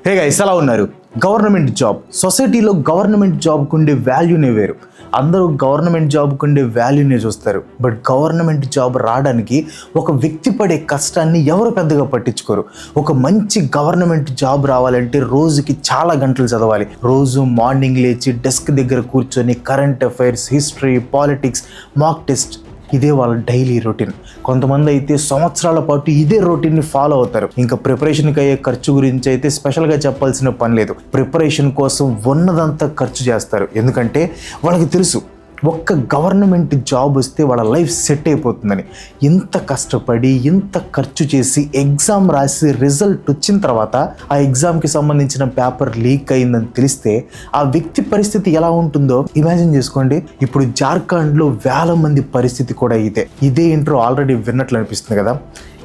Hey guys, ఎలా ఉన్నారు? Government job, సొసైటీలో గవర్నమెంట్ జాబ్కు ఉండే వాల్యూనే వేరు. అందరూ గవర్నమెంట్ జాబ్కు ఉండే వాల్యూనే చూస్తారు. బట్ గవర్నమెంట్ జాబ్ రావడానికి ఒక వ్యక్తి పడే కష్టాన్ని ఎవరు పెద్దగా పట్టించుకోరు. ఒక మంచి గవర్నమెంట్ జాబ్ రావాలంటే రోజుకి చాలా గంటలు చదవాలి. రోజు మార్నింగ్ లేచి డెస్క్ దగ్గర కూర్చొని current affairs, history, politics, mock test, ఇదే వాళ్ళ డైలీ రొటీన్. కొంతమంది అయితే సంవత్సరాల పాటు ఇదే రొటీన్ని ఫాలో అవుతారు. ఇంకా ప్రిపరేషన్కి అయ్యే ఖర్చు గురించి అయితే స్పెషల్గా చెప్పాల్సిన పని లేదు. ప్రిపరేషన్ కోసం ఉన్నదంతా ఖర్చు చేస్తారు. ఎందుకంటే వాళ్ళకి తెలుసు ఒక్క గవర్నమెంట్ జాబ్ వస్తే వాళ్ళ లైఫ్ సెట్ అయిపోతుందని. ఇంత కష్టపడి ఇంత ఖర్చు చేసి ఎగ్జామ్ రాసి రిజల్ట్ వచ్చిన తర్వాత ఆ ఎగ్జామ్కి సంబంధించిన పేపర్ లీక్ అయిందని తెలిస్తే ఆ వ్యక్తి పరిస్థితి ఎలా ఉంటుందో ఇమాజిన్ చేసుకోండి. ఇప్పుడు జార్ఖండ్లో వేల మంది పరిస్థితి కూడా ఇదే ఇంట్రో ఆల్రెడీ విన్నట్లు అనిపిస్తుంది కదా.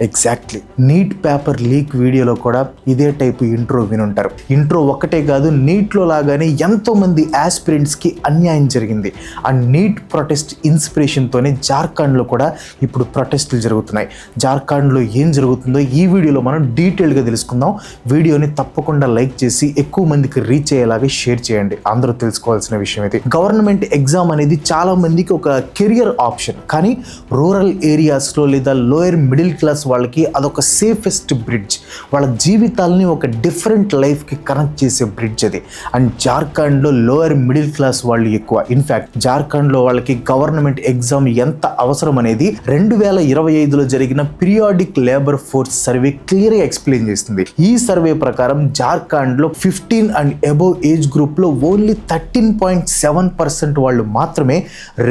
ఎగ్జాక్ట్లీ నీట్ పేపర్ లీక్ వీడియోలో కూడా ఇదే టైపు ఇంట్రో వినుంటారు. ఇంట్రో ఒక్కటే కాదు, నీట్లో లాగానే ఎంతోమంది ఆస్పిరెంట్స్కి అన్యాయం జరిగింది. ఆ నీట్ ప్రొటెస్ట్ ఇన్స్పిరేషన్తోనే జార్ఖండ్లో కూడా ఇప్పుడు ప్రొటెస్టులు జరుగుతున్నాయి. జార్ఖండ్లో ఏం జరుగుతుందో ఈ వీడియోలో మనం డీటెయిల్గా తెలుసుకుందాం. వీడియోని తప్పకుండా లైక్ చేసి ఎక్కువ మందికి రీచ్ అయ్యేలాగా షేర్ చేయండి. అందరూ తెలుసుకోవాల్సిన విషయం ఇది. గవర్నమెంట్ ఎగ్జామ్ అనేది చాలా మందికి ఒక కెరియర్ ఆప్షన్, కానీ రూరల్ ఏరియాస్లో లేదా లోయర్ మిడిల్ క్లాస్ వాళ్ళకి అదొక సేఫెస్ట్ బ్రిడ్జ్. వాళ్ళ జీవితాలని ఒక డిఫరెంట్ లైఫ్కి కనెక్ట్ చేసే బ్రిడ్జ్ అది. అండ్ జార్ఖండ్లో లోయర్ మిడిల్ క్లాస్ వాళ్ళు ఎక్కువ. ఇన్ఫ్యాక్ట్ జార్ఖండ్లో వాళ్ళకి గవర్నమెంట్ ఎగ్జామ్ ఎంత అవసరం అనేది 2025లో జరిగిన పీరియాడిక్ లేబర్ ఫోర్స్ సర్వే క్లియర్గా ఎక్స్ప్లెయిన్ చేస్తుంది. ఈ సర్వే ప్రకారం జార్ఖండ్లో 15 అండ్ అబోవ్ ఏజ్ గ్రూప్లో ఓన్లీ 13.7% వాళ్ళు మాత్రమే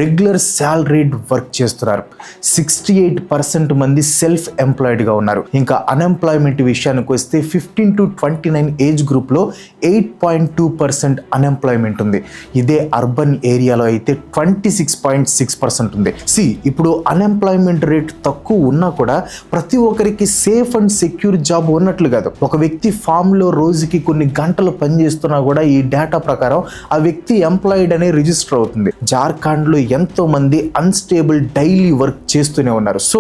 రెగ్యులర్ శాలరీడ్ వర్క్ చేస్తున్నారు. 68% మంది సెల్ఫ్ ఎంప్లాయిడ్గా ఉన్నారు. ఇంకా అన్ఎంప్లాయ్మెంట్ విషయానికి వస్తే 15 to 29 ఏజ్ గ్రూప్లో 8.2% అన్ఎంప్లాయ్మెంట్ ఉంది. ఇదే అర్బన్ ఏరియాలో అయితే 26.6% ఉంది. ఇప్పుడు అన్ఎంప్లాయ్మెంట్ రేట్ తక్కువ ఉన్నా కూడా ప్రతి ఒక్కరికి సేఫ్ అండ్ సెక్యూర్ జాబ్ ఉన్నట్లు కాదు. ఒక వ్యక్తి ఫామ్లో రోజుకి కొన్ని గంటలు పనిచేస్తున్నా కూడా ఈ డేటా ప్రకారం ఆ వ్యక్తి ఎంప్లాయిడ్ అనే రిజిస్టర్ అవుతుంది. జార్ఖండ్లో ఎంతో మంది అన్స్టేబుల్ డైలీ వర్క్ చేస్తూనే ఉన్నారు. సో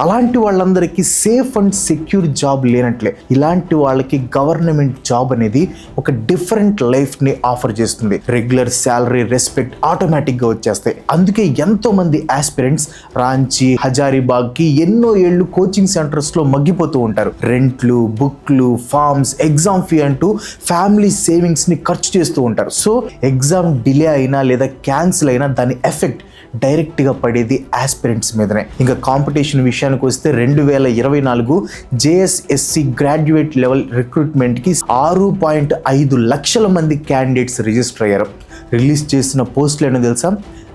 అలాంటి వాళ్ళందరికీ సేఫ్ అండ్ సెక్యూర్ జాబ్ లేనట్లే. ఇలాంటి వాళ్ళకి గవర్నమెంట్ జాబ్ అనేది ఒక డిఫరెంట్ లైఫ్ని ఆఫర్ చేస్తుంది. రెగ్యులర్ శాలరీ, రెస్పెక్ట్ ఆటోమేటిక్గా వచ్చేస్తాయి. అందుకే ఎంతో మంది ఆస్పిరెంట్స్ రాంచీ, హజారీబాగ్కి ఎన్నో ఏళ్ళు కోచింగ్ సెంటర్స్లో మగ్గిపోతూ ఉంటారు. రెంట్లు, బుక్లు, ఫార్మ్స్, ఎగ్జామ్ ఫీ అంటూ ఫ్యామిలీ సేవింగ్స్ని ఖర్చు చేస్తూ ఉంటారు. సో ఎగ్జామ్ డిలే అయినా లేదా క్యాన్సిల్ అయినా దాని ఎఫెక్ట్ డైరెక్ట్గా పడేది ఆస్పిరెంట్స్ మీదనే. ఇంకా కాంపిటీషన్ విషయానికి వస్తే 2024 JSSC గ్రాడ్యుయేట్ లెవెల్ రిక్రూట్మెంట్కి 6.5 లక్షల మంది క్యాండిడేట్స్ రిజిస్టర్ అయ్యారు. రిలీజ్ చేసిన పోస్టులు ఏంటో తెలుసా?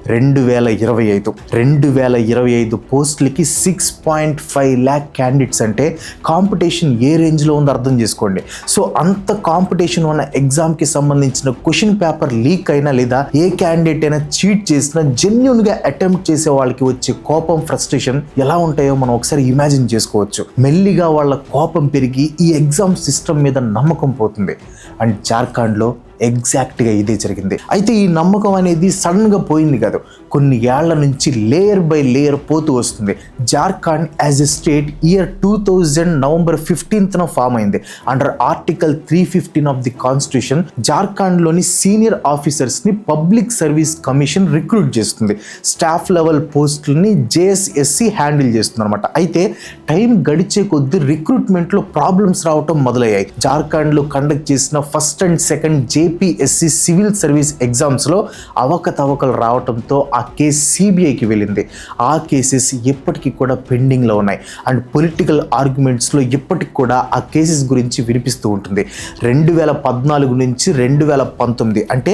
2025 పోస్టులకి 6.5 lakh క్యాండిడేట్స్. అంటే కాంపిటీషన్ ఏ రేంజ్లో ఉందో అర్థం చేసుకోండి. సో అంత కాంపిటీషన్ ఉన్న ఎగ్జామ్కి సంబంధించిన క్వశ్చన్ పేపర్ లీక్ అయినా లేదా ఏ క్యాండిడేట్ అయినా చీట్ చేసినా జెన్యూన్గా అటెంప్ట్ చేసే వాళ్ళకి వచ్చే కోపం, ఫ్రస్ట్రేషన్ ఎలా ఉంటాయో మనం ఒకసారి ఇమాజిన్ చేసుకోవచ్చు. మెల్లిగా వాళ్ళ కోపం పెరిగి ఈ ఎగ్జామ్ సిస్టమ్ మీద నమ్మకం పోతుంది. అండ్ జార్ఖండ్లో ఎగ్జాక్ట్గా ఇదే జరిగింది. అయితే ఈ నమ్మకం అనేది సడన్గా పోయింది కాదు, కొన్ని ఏళ్ల నుంచి లేయర్ బై లేయర్ పోతూ వస్తుంది. Jharkhand as a state year 2000 November 15న ఫామ్ అయింది. Under article 315 of the constitution జార్ఖండ్లోని సీనియర్ ఆఫీసర్స్ని పబ్లిక్ సర్వీస్ కమిషన్ రిక్రూట్ చేస్తుంది. స్టాఫ్ లెవెల్ పోస్టులని JSSC హ్యాండిల్ చేస్తుంది అనమాట. అయితే టైం గడిచే కొద్దీ రిక్రూట్మెంట్లో ప్రాబ్లమ్స్ రావటం మొదలయ్యాయి. జార్ఖండ్లో కండక్ట్ చేసిన first and second JPSC civil service ఎగ్జామ్స్లో అవకతవకలు రావడంతో ఆ కేసు CBIకి వెళ్ళింది. ఆ కేసెస్ ఎప్పటికీ కూడా పెండింగ్లో ఉన్నాయి. అండ్ పొలిటికల్ ఆర్గ్యుమెంట్స్లో ఎప్పటికి కూడా ఆ కేసెస్ గురించి వినిపిస్తూ ఉంటుంది. 2014 నుంచి 2019 అంటే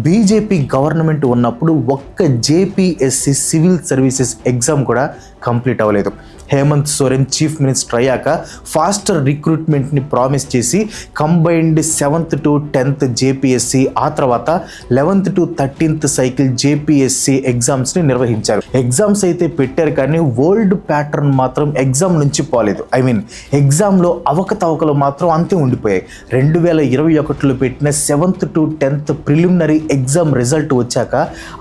బీజేపీ గవర్నమెంట్ ఉన్నప్పుడు ఒక్క JPSC సివిల్ సర్వీసెస్ ఎగ్జామ్ కూడా కంప్లీట్ అవ్వలేదు. హేమంత్ సోరెన్ చీఫ్ మినిస్టర్ అయ్యాక ఫాస్టర్ రిక్రూట్మెంట్ని ప్రామిస్ చేసి combined 7th to 10th JPSC, ఆ తర్వాత 11th to 13th cycle JPSC ఎగ్జామ్స్ని నిర్వహించారు. ఎగ్జామ్స్ అయితే పెట్టారు కానీ ఓల్డ్ ప్యాటర్న్ మాత్రం ఎగ్జామ్ నుంచి పోలేదు. ఎగ్జామ్లో అవకతవకలు మాత్రం అంతే ఉండిపోయాయి. 2021లో పెట్టిన 7th to 10th preliminary exam result వచ్చాక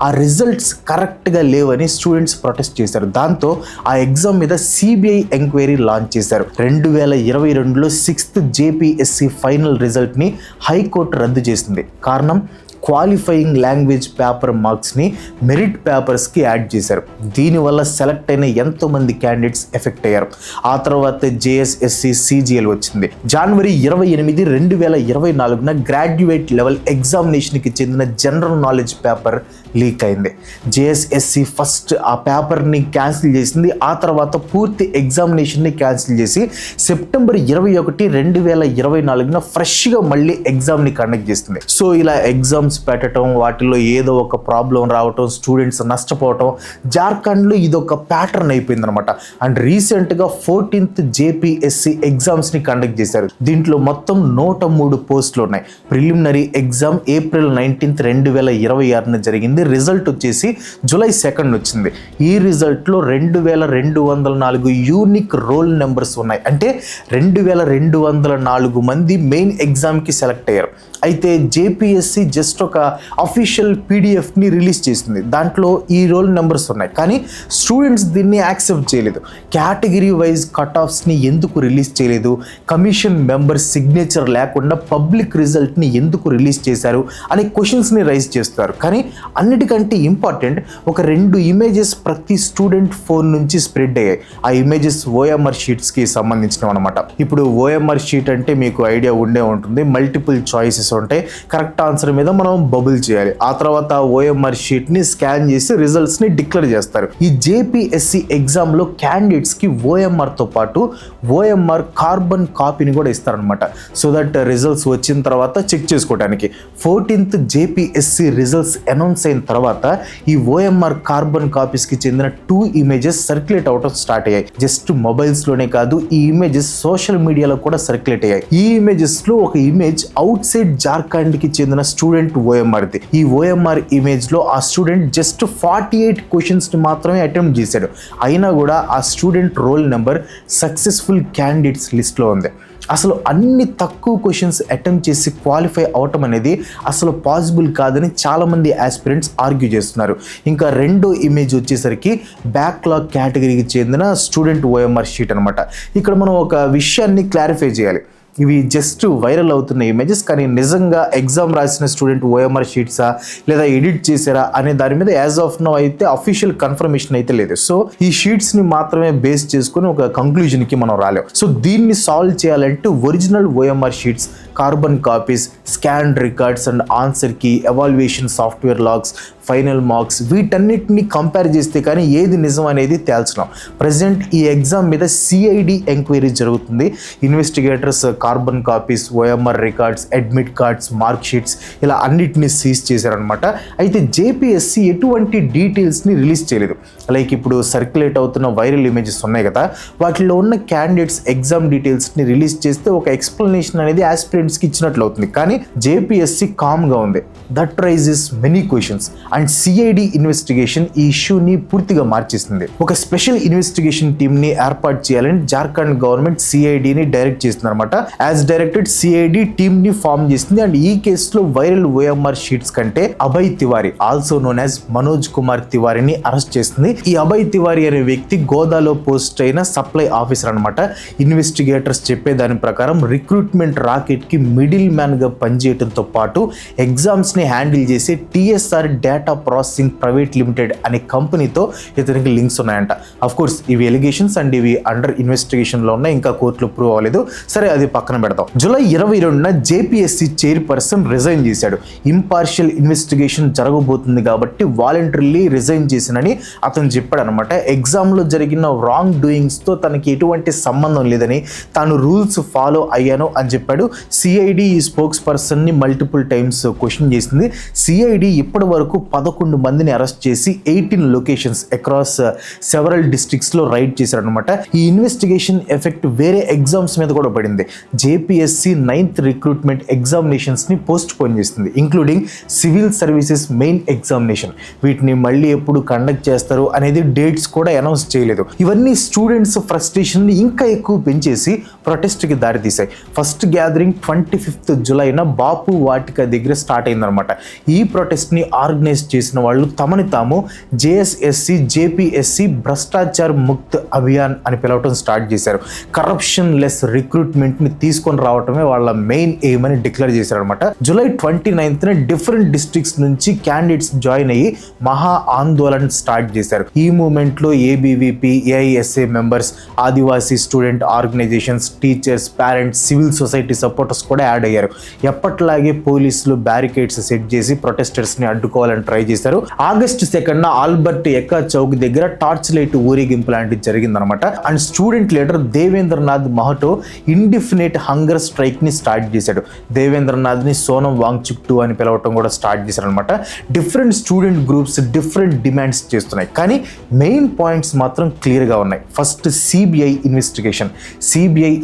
ఆ రిజల్ట్స్ కరెక్ట్గా లేవని స్టూడెంట్స్ ప్రొటెస్ట్ చేశారు. దాంతో ఆ ఎగ్జామ్ మీద సిబిఐ ఎంక్వైరీ లాంచ్ చేశారు. 2022లో 6th జేపీఎస్సీ ఫైనల్ రిజల్ట్ని హైకోర్టు రద్దు చేసింది. కారణం, క్వాలిఫైయింగ్ లాంగ్వేజ్ పేపర్ మార్క్స్ని మెరిట్ పేపర్స్కి యాడ్ చేశారు. దీనివల్ల సెలెక్ట్ అయిన ఎంతోమంది క్యాండిడేట్స్ ఎఫెక్ట్ అయ్యారు. ఆ తర్వాత జేఎస్ఎస్సి సిజిఎల్ వచ్చింది. జనవరి 28, 2024 గ్రాడ్యుయేట్ లెవెల్ ఎగ్జామినేషన్కి చెందిన జనరల్ నాలెడ్జ్ పేపర్ లీక్ అయింది. జేఎస్ఎస్సి ఫస్ట్ ఆ పేపర్ని క్యాన్సిల్ చేసింది. ఆ తర్వాత పూర్తి ఎగ్జామినేషన్ని క్యాన్సిల్ చేసి సెప్టెంబర్ 21, 2024 ఫ్రెష్గా మళ్ళీ ఎగ్జామ్ని కండక్ట్ చేస్తుంది. సో ఇలా ఎగ్జామ్స్ పెట్టడం, వాటిలో ఏదో ఒక ప్రాబ్లం రావటం, స్టూడెంట్స్ నష్టపోవటం జార్ఖండ్లో ఇదొక ప్యాటర్న్ అయిపోయింది అనమాట. అండ్ రీసెంట్గా 14th జేపీఎస్సీ ఎగ్జామ్స్ని కండక్ట్ చేశారు. దీంట్లో మొత్తం 103 పోస్టులు ఉన్నాయి. ప్రిలిమినరీ ఎగ్జామ్ April 19, 2026 జరిగింది. రిజల్ట్ వచ్చేసి July 2 వచ్చింది. ఈ రిజల్ట్లో 2204 యూనిక్ రోల్ నెంబర్స్ ఉన్నాయి. అంటే 2204 మంది మెయిన్ ఎగ్జామ్కి సెలెక్ట్ అయ్యారు. అయితే జేపీఎస్సీ జస్ట్ ఒక అఫీషియల్ పీడిఎఫ్ని రిలీజ్ చేసింది. దాంట్లో ఈ రోల్ నెంబర్స్ ఉన్నాయి, కానీ స్టూడెంట్స్ దీన్ని యాక్సెప్ట్ చేయలేదు. కేటగిరీ వైజ్ కట్ ఆఫ్స్ని ఎందుకు రిలీజ్ చేయలేదు, కమిషన్ మెంబర్ సిగ్నేచర్ లేకుండా పబ్లిక్ రిజల్ట్ని ఎందుకు రిలీజ్ చేశారు అనే క్వశ్చన్స్ని రైజ్ చేస్తారు. కానీ అన్నిటికంటే ఇంపార్టెంట్, ఒక 2 ఇమేజెస్ ప్రతి స్టూడెంట్ ఫోన్ నుంచి స్ప్రెడ్ అయ్యాయి. ఆ ఇమేజెస్ ఓఎంఆర్ షీట్స్కి సంబంధించినవి అనమాట. ఇప్పుడు ఓఎంఆర్ షీట్ అంటే మీకు ఐడియా ఉండే ఉంటుంది. మల్టిపుల్ చాయిసెస్ ఉంటాయి. కరెక్ట్ ఆన్సర్ మీద మనం బబుల్ చేయాలి. ఆ తర్వాత ఓఎంఆర్ షీట్ని స్కాన్ చేసి రిజల్ట్స్ని డిక్లేర్ చేస్తారు. ఈ జేపీఎస్సీ ఎగ్జామ్లో క్యాండిడేట్స్కి ఓఎంఆర్తో పాటు ఓఎంఆర్ కార్బన్ కాపీని కూడా ఇస్తారనమాట. సో దట్ రిజల్ట్స్ వచ్చిన తర్వాత చెక్ చేసుకోవడానికి. 14th జేపీఎస్సీ రిజల్ట్స్ అనౌన్స్ అయిన తర్వాత ఈ ఓఎంఆర్ కార్బన్ కాపీస్కి చెందిన 2 ఇమేజెస్ సర్క్యులేట్ అవటం స్టార్ట్ అయ్యాయి. జస్ట్ మొబైల్స్లోనే కాదు, ఈ ఇమేజెస్ సోషల్ మీడియాలో కూడా సర్క్యులేట్ అయ్యాయి. ఈ ఇమేజెస్లో ఒక ఇమేజ్ అవుట్ సైడ్ జార్ఖండ్కి చెందిన స్టూడెంట్ ఓఎంఆర్ది. ఈ ఓఎంఆర్ ఇమేజ్లో ఆ స్టూడెంట్ జస్ట్ 48 క్వశ్చన్స్ని మాత్రమే అటెంప్ట్ చేశాడు. అయినా కూడా ఆ student roll number successful candidates లిస్ట్లో ఉంది. అసలు అన్ని తక్కువ క్వశ్చన్స్ అటెంప్ట్ చేసి క్వాలిఫై అవటం అనేది అసలు పాసిబుల్ కాదని చాలామంది ఆస్పిరెంట్స్ ఆర్గ్యూ చేస్తున్నారు. ఇంకా రెండో ఇమేజ్ వచ్చేసరికి బ్యాక్లాగ్ కేటగిరీకి చెందిన స్టూడెంట్ ఓఎంఆర్ షీట్ అనమాట. ఇక్కడ మనం ఒక విషయాన్ని క్లారిఫై చేయాలి. ఇవి జస్ట్ వైరల్ అవుతున్న ఇమేజెస్, కానీ నిజంగా ఎగ్జామ్ రాసిన స్టూడెంట్ ఓఎంఆర్ షీట్సా లేదా ఎడిట్ చేశారా అనే దాని మీద యాజ్ ఆఫ్ నౌ అయితే అఫీషియల్ కన్ఫర్మేషన్ అయితే లేదు. సో ఈ షీట్స్ని మాత్రమే బేస్ చేసుకుని ఒక కంక్లూజన్కి మనం రాలేం. సో దీన్ని సాల్వ్ చేయాలంటే original OMR sheets, carbon copies, scan records and answer key, evaluation software logs, final marks, వీటన్నిటిని కంపేర్ చేస్తే కానీ ఏది నిజం అనేది తేల్చడం. ప్రజెంట్ ఈ ఎగ్జామ్ మీద సిఐడి ఎంక్వైరీ జరుగుతుంది. Investigators carbon copies, OMR records, admit cards, mark sheets ఇలా అన్నిటిని సీజ్ చేశారనమాట. అయితే జేపీఎస్సీ ఎటువంటి డీటెయిల్స్ని రిలీజ్ చేయలేదు. లైక్ ఇప్పుడు సర్క్యులేట్ అవుతున్న వైరల్ ఇమేజెస్ ఉన్నాయి కదా, వాటిలో ఉన్న క్యాండిడేట్స్ ఎగ్జామ్ డీటెయిల్స్ని రిలీజ్ చేస్తే ఒక ఎక్స్ప్లెనేషన్ అనేది ఆస్పిరెంట్స్కి ఇచ్చినట్లు అవుతుంది. కానీ జేపీఎస్సీ కామ్గా ఉంది. That raises many questions. And CID investigation ఈ ఇష్యూని పూర్తిగా మార్చేస్తుంది. ఒక స్పెషల్ ఇన్వెస్టిగేషన్ టీమ్ని ఏర్పాటు చేయాలని జార్ఖండ్ గవర్నమెంట్ సిఐడిని డైరెక్ట్ చేస్తుంది అనమాట. యాజ్ డైరెక్టెడ్ సిఐడి టీమ్ని ఫామ్ చేసింది. అండ్ ఈ కేసులో వైరల్ ఓఎంఆర్ షీట్స్ కంటే Abhay Tiwari, also known as Manoj Kumar తివారీని అరెస్ట్ చేస్తుంది. ఈ అభయ్ తివారీ అనే వ్యక్తి గోదాలో పోస్ట్ అయిన సప్లై ఆఫీసర్ అనమాట. ఇన్వెస్టిగేటర్స్ చెప్పే దాని ప్రకారం రిక్రూట్మెంట్ రాకెట్ కి మిడిల్ మ్యాన్ గా పనిచేయడంతో పాటు ఎగ్జామ్స్ ని హ్యాండిల్ చేసే TSR data processing private limited అనే కంపెనీతో ఇతనికి లింక్స్ ఉన్నాయంట. అఫ్ కోర్స్ ఇవి ఎలిగేషన్స్ అండ్ ఇవి అండర్ ఇన్వెస్టిగేషన్ లో ఉన్నాయి, ఇంకా కోర్టులో ప్రూవ్ అవ్వలేదు. సరే, అది పక్కన పెడతాం. జూలై 22న జేపీఎస్సీ చైర్పర్సన్ రిజైన్ చేశాడు. ఇంపార్షియల్ ఇన్వెస్టిగేషన్ జరగబోతుంది కాబట్టి వాలంటరీలీ రిజైన్ చేసినని అతను చెప్పాడు అనమాట. ఎగ్జామ్లో జరిగిన రాంగ్ డూయింగ్స్తో తనకి ఎటువంటి సంబంధం లేదని, తాను రూల్స్ ఫాలో అయ్యాను అని చెప్పాడు. సిఐడి ఈ స్పోక్స్ పర్సన్ని మల్టిపుల్ టైమ్స్ క్వశ్చన్ చేసింది. సిఐడి ఇప్పటి వరకు 11 మందిని అరెస్ట్ చేసి 18 లొకేషన్స్ అక్రాస్ సెవరల్ డిస్ట్రిక్ట్స్లో రైడ్ చేశారనమాట. ఈ ఇన్వెస్టిగేషన్ ఎఫెక్ట్ వేరే ఎగ్జామ్స్ మీద కూడా పడింది. జేపీఎస్సీ 9th రిక్రూట్మెంట్ ఎగ్జామినేషన్స్ని పోస్ట్ పోన్ చేస్తుంది, including civil services main examination. వీటిని మళ్ళీ ఎప్పుడు కండక్ట్ చేస్తారు అనేది డేట్స్ కూడా అనౌన్స్ చేయలేదు. ఇవన్నీ స్టూడెంట్స్ ఫ్రస్ట్రేషన్ని ఇంకా ఎక్కువ పెంచేసి ప్రొటెస్ట్కి దారితీశాయి. ఫస్ట్ గ్యాదరింగ్ 25th జూలైన బాపు వాటిక దగ్గర స్టార్ట్ అయిందనమాట. ఈ ప్రొటెస్ట్ని ఆర్గనైజ్ చేసిన వాళ్ళు తమని తాము జేఎస్ఎస్సి జేపీఎస్సి భ్రష్టాచార్ ముక్త్ అభియాన్ అని పిలవటం స్టార్ట్ చేశారు. కరప్షన్ లెస్ రిక్రూట్మెంట్ని తీసుకొని రావటమే వాళ్ళ మెయిన్ ఎయిమ్ అని డిక్లేర్ చేశారనమాట. జూలై 29th డిఫరెంట్ డిస్ట్రిక్ట్స్ నుంచి క్యాండిడేట్స్ జాయిన్ అయ్యి మహా ఆందోళన స్టార్ట్ చేశారు. ఈ మూమెంట్లో ఏబీవీపీ, ఏఐఎస్ఏ మెంబర్స్, ఆదివాసీ student organisations, teachers, parents, civil society supporters కూడా యాడ్ అయ్యారు. ఎప్పట్లాగే పోలీసులు బ్యారికేడ్స్ సెట్ చేసి ప్రొటెస్టర్స్ని అడ్డుకోవాలని ట్రై చేశారు. ఆగస్టు 2న ఆల్బర్ట్ ఎక్కా చౌక్ దగ్గర టార్చ్ లైట్ ఊరేగింపు లాంటిది జరిగిందనమాట. And student leader Devendranath Mahato indefinite hunger strike ని స్టార్ట్ చేశాడు. దేవేంద్రనాథ్ ని సోనం వాంగ్చుక్ 2 అని పిలవటం కూడా స్టార్ట్ చేశారు అనమాట. Different student groups different demands చేస్తున్నాయి, కానీ మెయిన్ పాయింట్స్ మాత్రం క్లియర్గా ఉన్నాయి. ఫస్ట్ సిబిఐ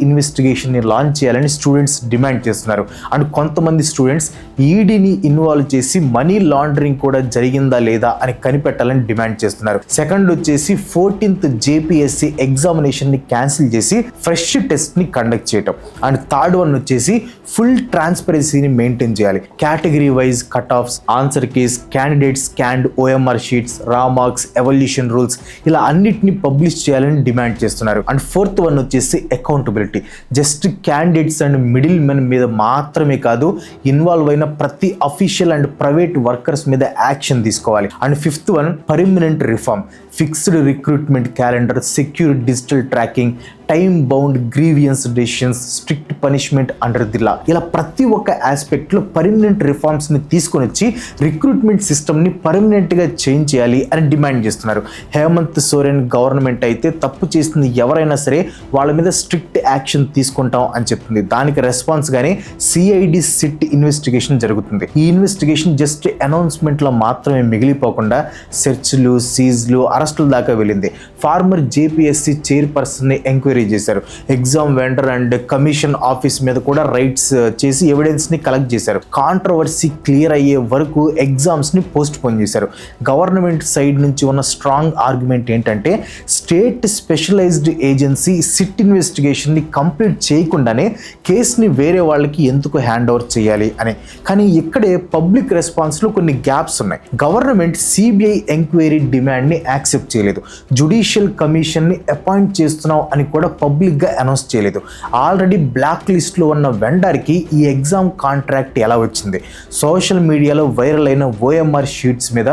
ఇన్వెస్టిగేషన్ని లాంచ్ చేయాలని స్టూడెంట్స్ డిమాండ్ చేస్తున్నారు. అండ్ కొంతమంది స్టూడెంట్స్ ఈడీని ఇన్వాల్వ్ చేసి మనీ లాండరింగ్ కూడా జరిగిందా లేదా అని కనిపెట్టాలని డిమాండ్ చేస్తున్నారు. సెకండ్ వచ్చేసి 14th జేపీఎస్సీ ఎగ్జామినేషన్ని క్యాన్సిల్ చేసి ఫ్రెష్ టెస్ట్ని కండక్ట్ చేయటం. అండ్ థర్డ్ వన్ వచ్చేసి ఫుల్ ట్రాన్స్పరెన్సీని మెయింటైన్ చేయాలి. Category wise cut offs, answer keys, candidates scanned OMR sheets, రా మార్క్స్, ఎవల్యూషన్ రూల్స్ ఇలా అన్నిటిని పబ్లిష్ చేయాలని డిమాండ్ చేస్తున్నారు. అండ్ ఫోర్త్ వన్ వచ్చేసి accountability. Just candidates and middle men మీద మాత్రమే కాదు, ఇన్వాల్వ్ అయిన ప్రతి అఫీషియల్ అండ్ ప్రైవేట్ వర్కర్స్ మీద యాక్షన్ తీసుకోవాలి. And fifth one permanent reform. Fixed recruitment calendar, secure digital tracking, time bound grievance decisions, strict punishment under the law. ఇలా ప్రతి ఒక్క ఆస్పెక్ట్లో పర్మనెంట్ రిఫార్మ్స్ని తీసుకొని వచ్చి రిక్రూట్మెంట్ సిస్టమ్ని పర్మనెంట్గా చేంజ్ చేయాలి అని డిమాండ్ చేస్తున్నారు. హేమంత్ సోరెన్ గవర్నమెంట్ అయితే తప్పు చేసింది ఎవరైనా సరే వాళ్ళ మీద స్ట్రిక్ట్ యాక్షన్ తీసుకుంటాం అని చెప్తుంది. దానికి రెస్పాన్స్గానే సిఐడి సిట్ ఇన్వెస్టిగేషన్ జరుగుతుంది. ఈ ఇన్వెస్టిగేషన్ జస్ట్ అనౌన్స్మెంట్లో మాత్రమే మిగిలిపోకుండా సెర్చ్లు, సీజ్లు, అరెస్టుల దాకా వెళ్ళింది. ఫార్మర్ జేపీఎస్సీ చైర్పర్సన్ని ఎంక్వైరీ చేశారు. Exam vendor and commission office మీద కూడా రైట్స్ చేసి ఎవిడెన్స్ ని కలెక్ట్ చేశారు. కాంట్రవర్సీ క్లియర్ అయ్యే వరకు ఎగ్జామ్స్ ని పోస్ట్ పోన్ చేశారు. గవర్నమెంట్ సైడ్ నుంచి ఉన్న స్ట్రాంగ్ ఆర్గ్యుమెంట్ ఏంటంటే state specialised agency SIT investigation ని కంప్లీట్ చేయకుండానే కేసుని వేరే వాళ్ళకి ఎందుకు హ్యాండ్ ఓవర్ చేయాలి అని. కానీ ఇక్కడే పబ్లిక్ రెస్పాన్స్ లో కొన్ని గ్యాప్స్ ఉన్నాయి. గవర్నమెంట్ సిబిఐ ఎంక్వైరీ డిమాండ్ ని యాక్సెప్ట్ చేయలేదు. జ్యుడిషియల్ కమిషన్ ని అపాయింట్ చేస్తున్నాం అని కూడా పబ్లిక్గా అనౌన్స్ చేయలేదు. ఆల్రెడీ బ్లాక్ లిస్ట్లో ఉన్న వెండర్కి ఈ ఎగ్జామ్ కాంట్రాక్ట్ ఎలా వచ్చింది? సోషల్ మీడియాలో వైరల్ అయిన ఓఎంఆర్ షీట్స్ మీద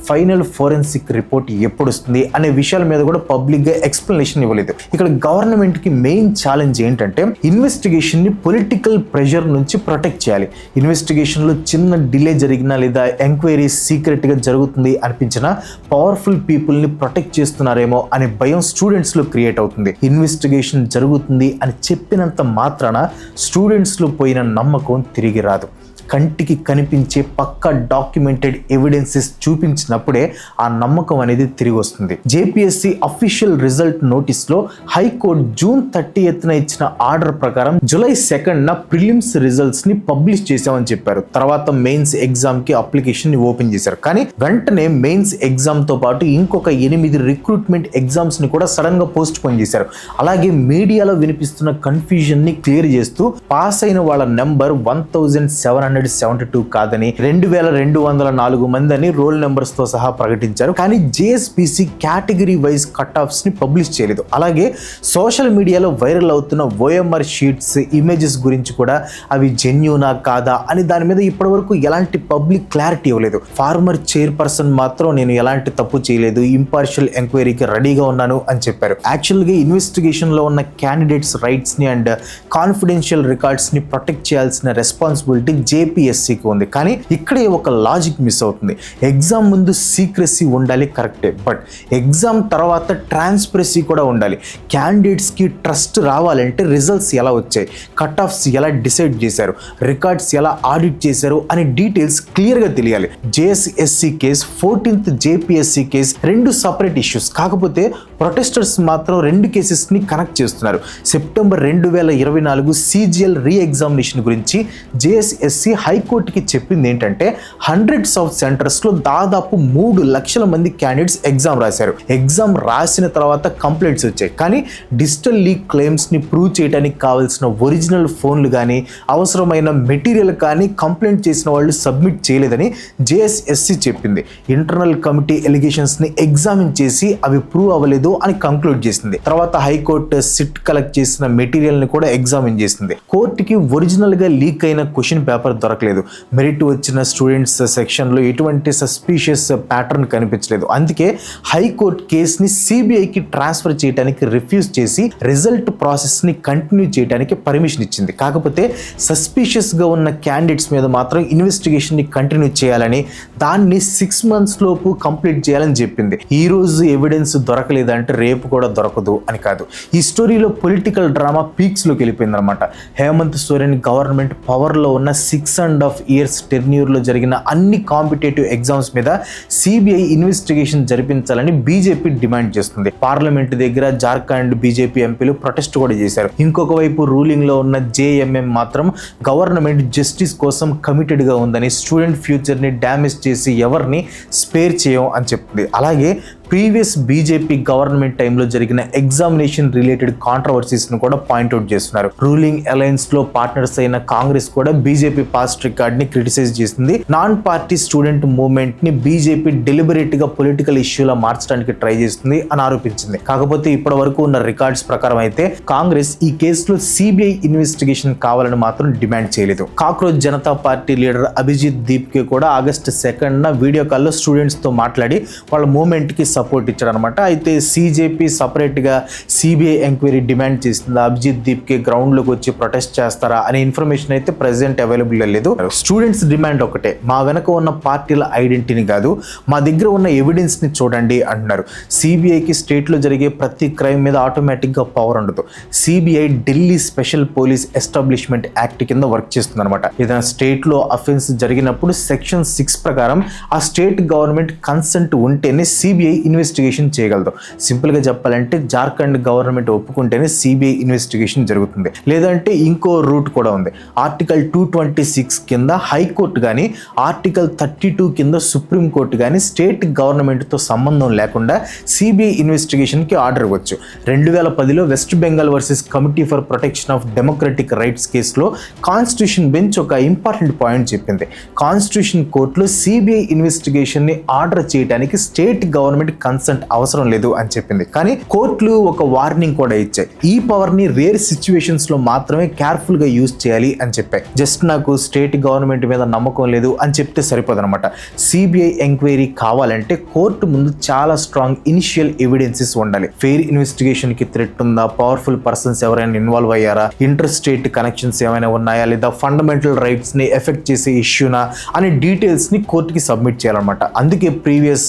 ఫైనల్ ఫోరెన్సిక్ రిపోర్ట్ ఎప్పుడు వస్తుంది అనే విషయాల మీద కూడా పబ్లిక్గా ఎక్స్ప్లెనేషన్ ఇవ్వలేదు. ఇక్కడ గవర్నమెంట్కి మెయిన్ ఛాలెంజ్ ఏంటంటే ఇన్వెస్టిగేషన్ని పొలిటికల్ ప్రెషర్ నుంచి ప్రొటెక్ట్ చేయాలి. ఇన్వెస్టిగేషన్లో చిన్న డిలే జరిగినా లేదా ఎంక్వైరీ సీక్రెట్గా జరుగుతుంది అనిపించినా పవర్ఫుల్ పీపుల్ని ప్రొటెక్ట్ చేస్తున్నారేమో అనే భయం స్టూడెంట్స్లో క్రియేట్ అవుతుంది. ఇన్వెస్టిగేషన్ జరుగుతుంది అని చెప్పినంత మాత్రాన స్టూడెంట్స్లో పోయిన నమ్మకం తిరిగి రాదు. కంటికి కనిపించే పక్కా డాక్యుమెంటెడ్ ఎవిడెన్సెస్ చూపించినప్పుడే ఆ నమ్మకం అనేది తిరిగి వస్తుంది. జేపీఎస్సీ అఫీషియల్ రిజల్ట్ నోటీస్లో హైకోర్టు జూన్ 30th ఇచ్చిన ఆర్డర్ ప్రకారం జూలై 2nd ప్రిలిమ్స్ రిజల్ట్స్ ని పబ్లిష్ చేశామని చెప్పారు. తర్వాత మెయిన్స్ ఎగ్జామ్ కి అప్లికేషన్ ని ఓపెన్ చేశారు. కానీ వెంటనే మెయిన్స్ ఎగ్జామ్ తో పాటు ఇంకొక 8 రిక్రూట్మెంట్ ఎగ్జామ్స్ ని కూడా సడన్ గా పోస్ట్ పోన్ చేశారు. అలాగే మీడియాలో వినిపిస్తున్న కన్ఫ్యూజన్ ని క్లియర్ చేస్తూ పాస్ అయిన వాళ్ళ నెంబర్ 1772 కాదని 2204 మంది అని రోల్ నెంబర్స్ తో సహా ప్రకటించారు. కానీ జేఎస్పీసీ కేటగిరీ వైజ్ కట్ ఆఫ్స్ ని పబ్లిష్ చేయలేదు. అలాగే సోషల్ మీడియాలో వైరల్ అవుతున్న ఓఎంఆర్ షీట్స్ ఇమేజెస్ గురించి కూడా అవి జెన్యూనా కాదా అని దాని మీద ఇప్పటివరకు ఎలాంటి పబ్లిక్ క్లారిటీ ఇవ్వలేదు. ఫార్మర్ చైర్పర్సన్ మాత్రం నేను ఎలాంటి తప్పు చేయలేదు, ఇంపార్షియల్ ఎంక్వైరీకి రెడీగా ఉన్నాను అని చెప్పారు. యాక్చువల్గా ఇన్వెస్టిగేషన్ లో ఉన్న క్యాండిడేట్స్ రైట్స్ ని అండ్ కాన్ఫిడెన్షియల్ రికార్డ్స్ ని ప్రొటెక్ట్ చేయాల్సిన రెస్పాన్సిబిలిటీ జేపీఎస్సీకి ఉంది. కానీ ఇక్కడే ఒక లాజిక్ మిస్ అవుతుంది. ఎగ్జామ్ ముందు సీక్రెసీ ఉండాలి, కరెక్టే, బట్ ఎగ్జామ్ తర్వాత ట్రాన్స్పరెన్సీ కూడా ఉండాలి. క్యాండిడేట్స్కి ట్రస్ట్ రావాలంటే రిజల్ట్స్ ఎలా వచ్చాయి, కట్ ఆఫ్స్ ఎలా డిసైడ్ చేశారు, రికార్డ్స్ ఎలా ఆడిట్ చేశారు అనే డీటెయిల్స్ క్లియర్గా తెలియాలి. JSSC case, 14th JPSC case రెండు సపరేట్ ఇష్యూస్. కాకపోతే ప్రొటెస్టర్స్ మాత్రం రెండు కేసెస్ని కనెక్ట్ చేస్తున్నారు. సెప్టెంబర్ 2024 CGL రీ ఎగ్జామినేషన్ గురించి జేఎస్ఎస్సీ హైకోర్టుకి చెప్పింది ఏంటంటే హండ్రెడ్స్ ఆఫ్ సెంటర్స్లో దాదాపు 3 లక్షల మంది క్యాండిడేట్స్ ఎగ్జామ్ రాశారు. ఎగ్జామ్ రాసిన తర్వాత కంప్లైంట్స్ వచ్చాయి, కానీ డిజిటల్ లీక్ క్లెయిమ్స్ని ప్రూవ్ చేయడానికి కావాల్సిన ఒరిజినల్ ఫోన్లు కానీ అవసరమైన మెటీరియల్ కానీ కంప్లైంట్ చేసిన వాళ్ళు సబ్మిట్ చేయలేదని జేఎస్ఎస్సి చెప్పింది. ఇంటర్నల్ కమిటీ ఎలిగేషన్స్ని ఎగ్జామిన్ చేసి అవి ప్రూవ్ అవ్వలేదు అని కంక్లూడ్ చేసింది. తర్వాత హైకోర్టు సిట్ కలెక్ట్ చేసిన మెటీరియల్ని కూడా ఎగ్జామిన్ చేసింది. కోర్టుకి ఒరిజినల్గా లీక్ అయిన క్వశ్చన్ పేపర్ దొరకలేదు. మెరిట్ వచ్చిన స్టూడెంట్స్ సెక్షన్లో ఎటువంటి సస్పీషియస్ ప్యాటర్న్ కనిపించలేదు. అందుకే హైకోర్టు కేసుని సిబిఐకి ట్రాన్స్ఫర్ చేయడానికి రిఫ్యూజ్ చేసి రిజల్ట్ ప్రాసెస్ని కంటిన్యూ చేయడానికి పర్మిషన్ ఇచ్చింది. కాకపోతే సస్పీషియస్గా ఉన్న క్యాండిడేట్స్ మీద మాత్రం ఇన్వెస్టిగేషన్ని కంటిన్యూ చేయాలని, దాన్ని 6 months లోపు కంప్లీట్ చేయాలని చెప్పింది. ఈ రోజు ఎవిడెన్స్ దొరకలేదంటే రేపు కూడా దొరకదు అని కాదు. ఈ స్టోరీలో పొలిటికల్ డ్రామా పీక్స్లోకి వెళ్ళిపోయింది అనమాట. హేమంత్ సోరెన్ గవర్నమెంట్ పవర్లో ఉన్న 6.5 years టెర్న్యూర్లో జరిగిన అన్ని కాంపిటేటివ్ ఎగ్జామ్స్ మీద సిబిఐ ఇన్వెస్టిగేషన్ జరిపించాలని బీజేపీ డిమాండ్ చేస్తుంది. పార్లమెంట్ దగ్గర జార్ఖండ్ బీజేపీ ఎంపీలు ప్రొటెస్ట్ కూడా చేశారు. ఇంకొక వైపు రూలింగ్లో ఉన్న జేఎంఎం మాత్రం గవర్నమెంట్ జస్టిస్ కోసం కమిటెడ్గా ఉందని, స్టూడెంట్ ఫ్యూచర్ని డ్యామేజ్ చేసి ఎవరిని స్పేర్ చేయం అని చెప్తుంది. అలాగే ప్రీవియస్ బీజేపీ గవర్నమెంట్ టైంలో జరిగిన ఎగ్జామినేషన్ రిలేటెడ్ కాంట్రవర్సీస్ను కూడా పాయింట్అవుట్ చేస్తున్నారు. రూలింగ్ అలయన్స్లో పార్ట్నర్స్ అయిన కాంగ్రెస్ కూడా బీజేపీ పాస్ట్ రికార్డ్ని క్రిటిసైజ్ చేసింది. నాన్ పార్టీ స్టూడెంట్ మూవ్మెంట్ని బీజేపీ డెలిబరేట్గా పొలిటికల్ ఇష్యూలా మార్చడానికి ట్రై చేస్తుంది అని ఆరోపించింది. కాకపోతే ఇప్పటి వరకు ఉన్న రికార్డ్స్ ప్రకారం అయితే కాంగ్రెస్ ఈ కేసులో సిబిఐ ఇన్వెస్టిగేషన్ కావాలని మాత్రం డిమాండ్ చేయలేదు. Cockroach Janata Party leader Abhijit Dipke కూడా August 2nd వీడియో కాల్లో స్టూడెంట్స్తో మాట్లాడి వాళ్ళ మూవ్మెంట్కి సపోర్ట్ ఇచ్చాడనమాట. అయితే సిజేపీ సపరేట్గా సిబిఐ ఎంక్వైరీ డిమాండ్ చేసింది. అభిజిత్ దీప్కే గ్రౌండ్లోకి వచ్చి ప్రొటెస్ట్ చేస్తారా అనే ఇన్ఫర్మేషన్ అయితే ప్రెసెంట్ అవైలబుల్ లేదు. స్టూడెంట్స్ డిమాండ్ ఒకటే, మా వెనక ఉన్న పార్టీల ఐడెంటిటీని కాదు, మా దగ్గర ఉన్న ఎవిడెన్స్ని చూడండి అంటున్నారు. సిబిఐకి స్టేట్లో జరిగే ప్రతి క్రైమ్ మీద ఆటోమేటిక్గా పవర్ ఉండదు. CBI Delhi special police establishment act కింద వర్క్ చేస్తుంది అనమాట. ఏదైనా స్టేట్లో అఫెన్స్ జరిగినప్పుడు సెక్షన్ 6 ప్రకారం ఆ స్టేట్ గవర్నమెంట్ కన్సెంట్ ఉంటేనే సిబిఐ ఇన్వెస్టిగేషన్ చేయగలదు. సింపుల్గా చెప్పాలంటే జార్ఖండ్ గవర్నమెంట్ ఒప్పుకుంటేనే సిబిఐ ఇన్వెస్టిగేషన్ జరుగుతుంది. లేదంటే ఇంకో రూట్ కూడా ఉంది. ఆర్టికల్ 226 కింద హైకోర్టు కానీ, ఆర్టికల్ 32 కింద సుప్రీంకోర్టు కానీ స్టేట్ గవర్నమెంట్తో సంబంధం లేకుండా సిబిఐ ఇన్వెస్టిగేషన్కి ఆర్డర్ ఇవ్వచ్చు. 2010లో West Bengal versus committee for protection of democratic rights కేసులో కాన్స్టిట్యూషన్ బెంచ్ ఒక ఇంపార్టెంట్ పాయింట్ చెప్పింది. కాన్స్టిట్యూషన్ కోర్టులో సిబిఐ ఇన్వెస్టిగేషన్ని ఆర్డర్ చేయడానికి స్టేట్ గవర్నమెంట్ కన్సెంట్ అవసరం లేదు అని చెప్పింది. కానీ కోర్టులు ఒక వార్నింగ్ కూడా ఇచ్చాయి. ఈ పవర్ ని రేర్ సిచ్యువేషన్స్ లో మాత్రమే కేర్ఫుల్ గా యూజ్ చేయాలి అని చెప్పాయి. జస్ట్ నాకు స్టేట్ గవర్నమెంట్ మీద నమ్మకం లేదు అని చెప్తే సరిపోదన్నమాట. సిబిఐ ఎంక్వైరీ కావాలంటే కోర్టు ముందు చాలా స్ట్రాంగ్ ఇనిషియల్ ఎవిడెన్సెస్ ఉండాలి. ఫెయిర్ ఇన్వెస్టిగేషన్ కి థ్రెట్ ఉందా, పవర్ఫుల్ పర్సన్స్ ఎవరైనా ఇన్వాల్వ్ అయ్యారా, ఇంటర్ స్టేట్ కనెక్షన్స్ ఏమైనా ఉన్నాయా, లేదా ఫండమెంటల్ రైట్స్ ని ఎఫెక్ట్ చేసే ఇష్యూనా అనే డీటెయిల్స్ ని కోర్టుకి సబ్మిట్ చేయాలన్నమాట. అందుకే ప్రీవియస్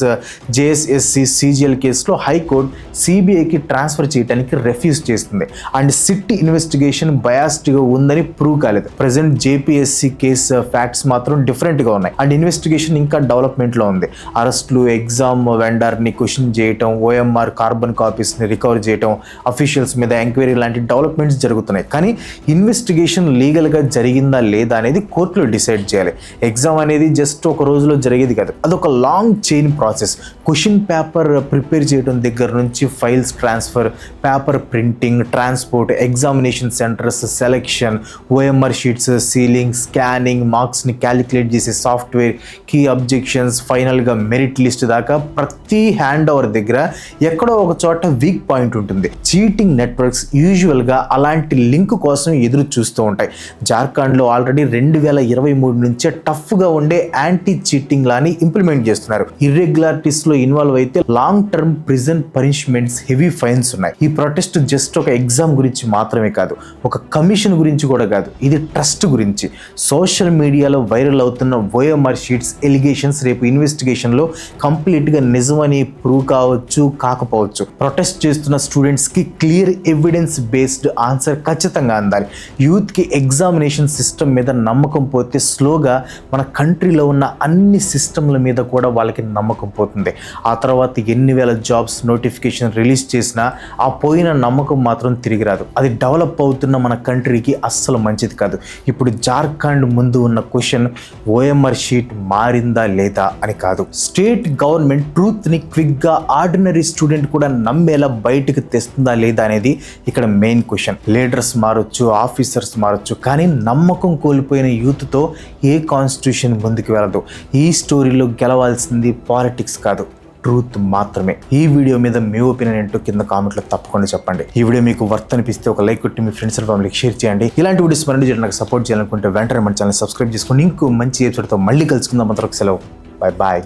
జేఎస్ఎస్సి సిజిఎల్ కేసులో హైకోర్టు సిబిఐకి ట్రాన్స్ఫర్ చేయడానికి రెఫ్యూజ్ చేస్తుంది. అండ్ సిట్ ఇన్వెస్టిగేషన్ బయాస్డ్గా ఉందని ప్రూవ్ కాలేదు. ప్రెసెంట్ జేపీఎస్సి కేసు ఫ్యాక్ట్స్ మాత్రం డిఫరెంట్గా ఉన్నాయి. అండ్ ఇన్వెస్టిగేషన్ ఇంకా డెవలప్మెంట్లో ఉంది. అరెస్టులు, ఎగ్జామ్ వెండర్ని క్వశ్చన్ చేయటం, ఓఎంఆర్ కార్బన్ కాపీస్ని రికవర్ చేయటం, అఫీషియల్స్ మీద ఎంక్వైరీ లాంటి డెవలప్మెంట్స్ జరుగుతున్నాయి. కానీ ఇన్వెస్టిగేషన్ లీగల్గా జరిగిందా లేదా అనేది కోర్టులో డిసైడ్ చేయాలి. ఎగ్జామ్ అనేది జస్ట్ ఒక రోజులో జరిగేది కాదు, అదొక long chain process. Question paper prepare చేయడం దగ్గర నుంచి files transfer, paper printing, transport, examination centres selection, OMR sheets sealing, scanning, మార్క్స్ని క్యాలిక్యులేట్ చేసే సాఫ్ట్వేర్, కీ అబ్జెక్షన్స్, ఫైనల్గా మెరిట్ లిస్ట్ దాకా ప్రతి హ్యాండ్ ఓవర్ దగ్గర ఎక్కడో ఒక చోట వీక్ పాయింట్ ఉంటుంది. చీటింగ్ నెట్వర్క్స్ యూజువల్గా అలాంటి లింక్ కోసం ఎదురు చూస్తూ ఉంటాయి. జార్ఖండ్లో ఆల్రెడీ 2023 నుంచే టఫ్గా ఉండే యాంటీ చీటింగ్ లాని ఇంప్లిమెంట్ చేస్తున్నారు. ఇర్రెగ్యులారిటీస్లో ఇన్వాల్వ్ అయితే long term prison punishments, heavy fines ఉన్నాయి. ఈ ప్రొటెస్ట్ జస్ట్ ఒక ఎగ్జామ్ గురించి మాత్రమే కాదు, ఒక కమిషన్ గురించి కూడా కాదు, ఇది ట్రస్ట్ గురించి. సోషల్ మీడియాలో వైరల్ అవుతున్న ఓఎంఆర్ షీట్స్ ఎలిగేషన్స్ రేపు ఇన్వెస్టిగేషన్లో కంప్లీట్గా నిజమని ప్రూవ్ కావచ్చు, కాకపోవచ్చు. ప్రొటెస్ట్ చేస్తున్న స్టూడెంట్స్కి క్లియర్ ఎవిడెన్స్ బేస్డ్ ఆన్సర్ ఖచ్చితంగా అందాలి. యూత్కి ఎగ్జామినేషన్ సిస్టమ్ మీద నమ్మకం పోతే స్లోగా మన కంట్రీలో ఉన్న అన్ని సిస్టమ్ల మీద కూడా వాళ్ళకి నమ్మకం పోతుంది. ఆ తర్వాత తర్వాత ఎన్ని వేల జాబ్స్ నోటిఫికేషన్ రిలీజ్ చేసినా ఆ పోయిన నమ్మకం మాత్రం తిరిగి రాదు. అది డెవలప్ అవుతున్న మన కంట్రీకి అస్సలు మంచిది కాదు. ఇప్పుడు జార్ఖండ్ ముందు ఉన్న క్వశ్చన్ ఓఎంఆర్ షీట్ మారిందా లేదా అని కాదు. స్టేట్ గవర్నమెంట్ ట్రూత్ని క్విక్గా ఆర్డినరీ స్టూడెంట్ కూడా నమ్మేలా బయటకు తెస్తుందా లేదా అనేది ఇక్కడ మెయిన్ క్వశ్చన్. లీడర్స్ మారొచ్చు, ఆఫీసర్స్ మారొచ్చు, కానీ నమ్మకం కోల్పోయిన యూత్తో ఏ కాన్స్టిట్యూషన్ ముందుకు వెళ్ళదు. ఈ స్టోరీలో గెలవాల్సింది పాలిటిక్స్ కాదు, ట్రూత్ మాత్రమే. ఈ వీడియో మీద మీ ఒపీనియన్ ఏంటో కింద కామెంట్లో తప్పకుండా చెప్పండి. ఈ వీడియో మీకు వర్త్ అనిపిస్తే ఒక లైక్ కొట్టి మీ ఫ్రెండ్స్ అండ్ ఫ్యామిలీకి షేర్ చేయండి. ఇలాంటి వీడియోస్ మళ్ళీ నాకు సపోర్ట్ చేయాలనుకుంటే వెంటనే మన ఛానల్ సబ్స్క్రైబ్ చేసుకొని ఇంకో మంచి ఎపిసోడ్తో మళ్ళీ కలుసుకుందాం. అంతవరకు సెలవు. Bye bye.